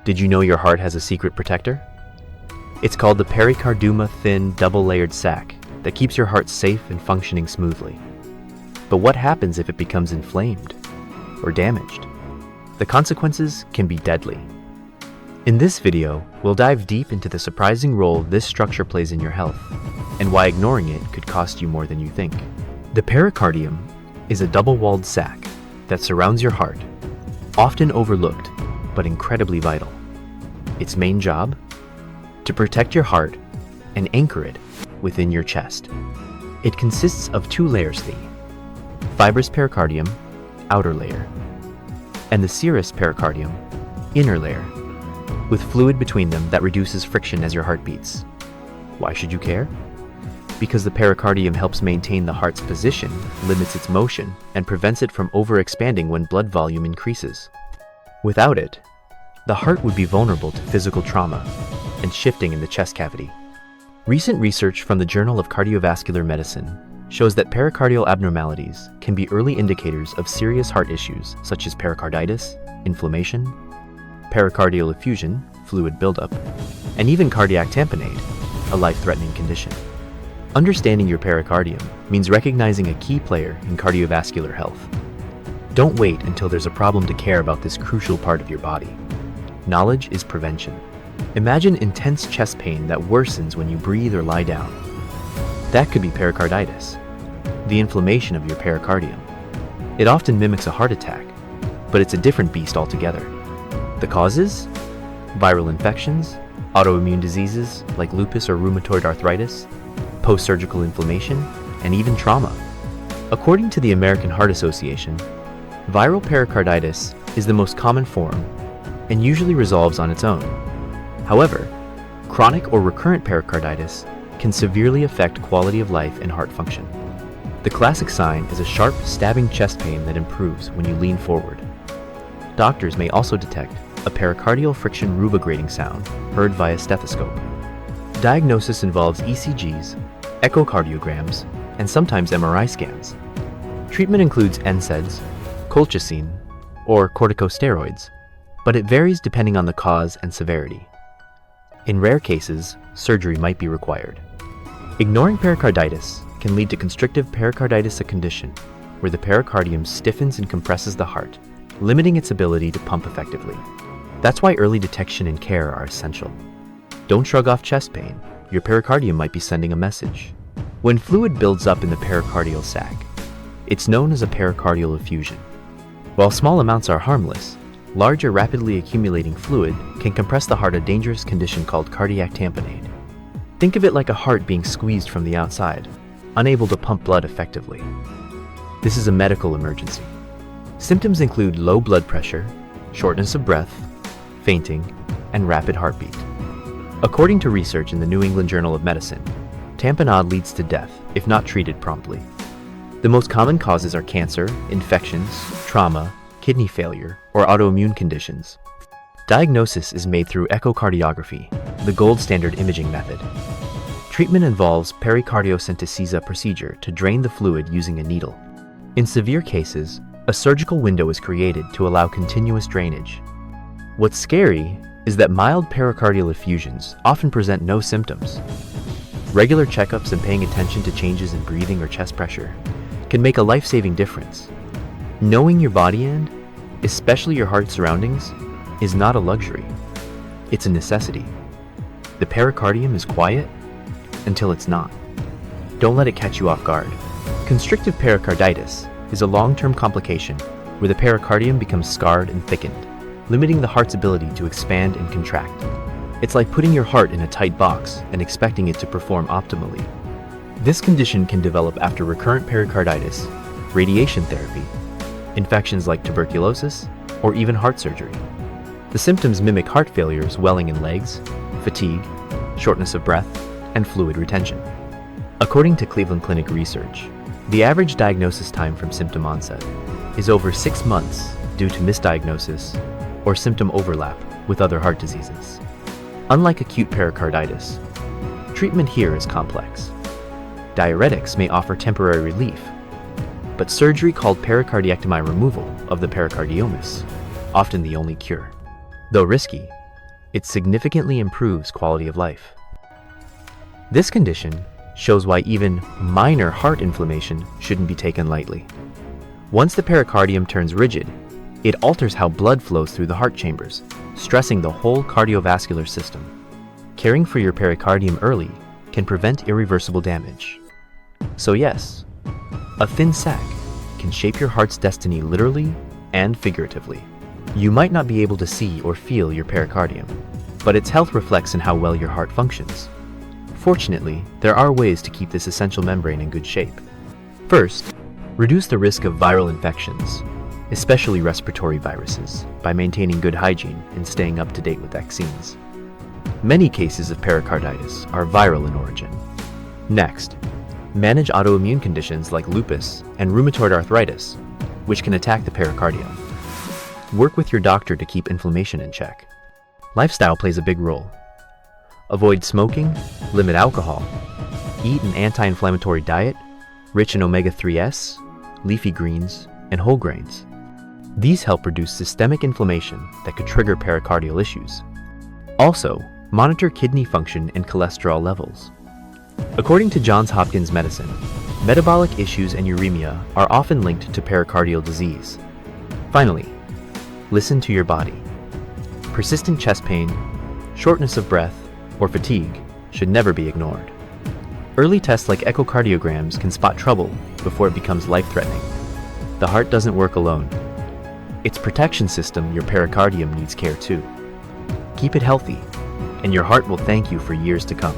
Did you know your heart has a secret protector? It's called the pericardium, thin, double-layered sac that keeps your heart safe and functioning smoothly. But what happens if it becomes inflamed or damaged? The consequences can be deadly. In this video, we'll dive deep into the surprising role this structure plays in your health and why ignoring it could cost you more than you think. The pericardium is a double-walled sac that surrounds your heart, often overlooked but incredibly vital. Its main job? To protect your heart and anchor it within your chest. It consists of two layers: the fibrous pericardium, outer layer, and the serous pericardium, inner layer, with fluid between them that reduces friction as your heart beats. Why should you care? Because the pericardium helps maintain the heart's position, limits its motion, and prevents it from overexpanding when blood volume increases. Without it, the heart would be vulnerable to physical trauma and shifting in the chest cavity. Recent research from the Journal of Cardiovascular Medicine shows that pericardial abnormalities can be early indicators of serious heart issues such as pericarditis, inflammation, pericardial effusion, fluid buildup, and even cardiac tamponade, a life-threatening condition. Understanding your pericardium means recognizing a key player in cardiovascular health. Don't wait until there's a problem to care about this crucial part of your body. Knowledge is prevention. Imagine intense chest pain that worsens when you breathe or lie down. That could be pericarditis, the inflammation of your pericardium. It often mimics a heart attack, but it's a different beast altogether. The causes? Viral infections, autoimmune diseases like lupus or rheumatoid arthritis, post-surgical inflammation, and even trauma. According to the American Heart Association, viral pericarditis is the most common form and usually resolves on its own. However, chronic or recurrent pericarditis can severely affect quality of life and heart function. The classic sign is a sharp, stabbing chest pain that improves when you lean forward. Doctors may also detect a pericardial friction rubograting sound heard via stethoscope. Diagnosis involves ECGs, echocardiograms, and sometimes MRI scans. Treatment includes NSAIDs, colchicine, or corticosteroids, but it varies depending on the cause and severity. In rare cases, surgery might be required. Ignoring pericarditis can lead to constrictive pericarditis, a condition where the pericardium stiffens and compresses the heart, limiting its ability to pump effectively. That's why early detection and care are essential. Don't shrug off chest pain. Your pericardium might be sending a message. When fluid builds up in the pericardial sac, it's known as a pericardial effusion. While small amounts are harmless, larger, rapidly accumulating fluid can compress the heart, a dangerous condition called cardiac tamponade. Think of it like a heart being squeezed from the outside, unable to pump blood effectively. This is a medical emergency. Symptoms include low blood pressure, shortness of breath, fainting, and rapid heartbeat. According to research in the New England Journal of Medicine, tamponade leads to death if not treated promptly. The most common causes are cancer, infections, trauma, kidney failure, or autoimmune conditions. Diagnosis is made through echocardiography, the gold standard imaging method. Treatment involves pericardiocentesis procedure to drain the fluid using a needle. In severe cases, a surgical window is created to allow continuous drainage. What's scary is that mild pericardial effusions often present no symptoms. Regular checkups and paying attention to changes in breathing or chest pressure can make a life-saving difference. Knowing your body and, especially your heart surroundings, is not a luxury. It's a necessity. The pericardium is quiet until it's not. Don't let it catch you off guard. Constrictive pericarditis is a long-term complication where the pericardium becomes scarred and thickened, limiting the heart's ability to expand and contract. It's like putting your heart in a tight box and expecting it to perform optimally. This condition can develop after recurrent pericarditis, radiation therapy, infections like tuberculosis, or even heart surgery. The symptoms mimic heart failure, swelling in legs, fatigue, shortness of breath, and fluid retention. According to Cleveland Clinic research, the average diagnosis time from symptom onset is over 6 months due to misdiagnosis or symptom overlap with other heart diseases. Unlike acute pericarditis, treatment here is complex. Diuretics may offer temporary relief, but surgery called pericardiectomy, removal of the pericardium, is often the only cure. Though risky, It significantly improves quality of life. This condition shows why even minor heart inflammation shouldn't be taken lightly. Once the pericardium turns rigid, it alters how blood flows through the heart chambers, stressing the whole cardiovascular system. Caring for your pericardium early can prevent irreversible damage. So yes, a thin sac can shape your heart's destiny literally and figuratively. You might not be able to see or feel your pericardium, but its health reflects in how well your heart functions. Fortunately, there are ways to keep this essential membrane in good shape. First, reduce the risk of viral infections, especially respiratory viruses, by maintaining good hygiene and staying up to date with vaccines. Many cases of pericarditis are viral in origin. Next, manage autoimmune conditions like lupus and rheumatoid arthritis, which can attack the pericardium. Work with your doctor to keep inflammation in check. Lifestyle plays a big role. Avoid smoking, limit alcohol, eat an anti-inflammatory diet rich in omega-3s, leafy greens, and whole grains. These help reduce systemic inflammation that could trigger pericardial issues. Also, monitor kidney function and cholesterol levels. According to Johns Hopkins Medicine, metabolic issues and uremia are often linked to pericardial disease. Finally, listen to your body. Persistent chest pain, shortness of breath, or fatigue should never be ignored. Early tests like echocardiograms can spot trouble before it becomes life-threatening. The heart doesn't work alone. Its protection system, your pericardium, needs care too. Keep it healthy, and your heart will thank you for years to come.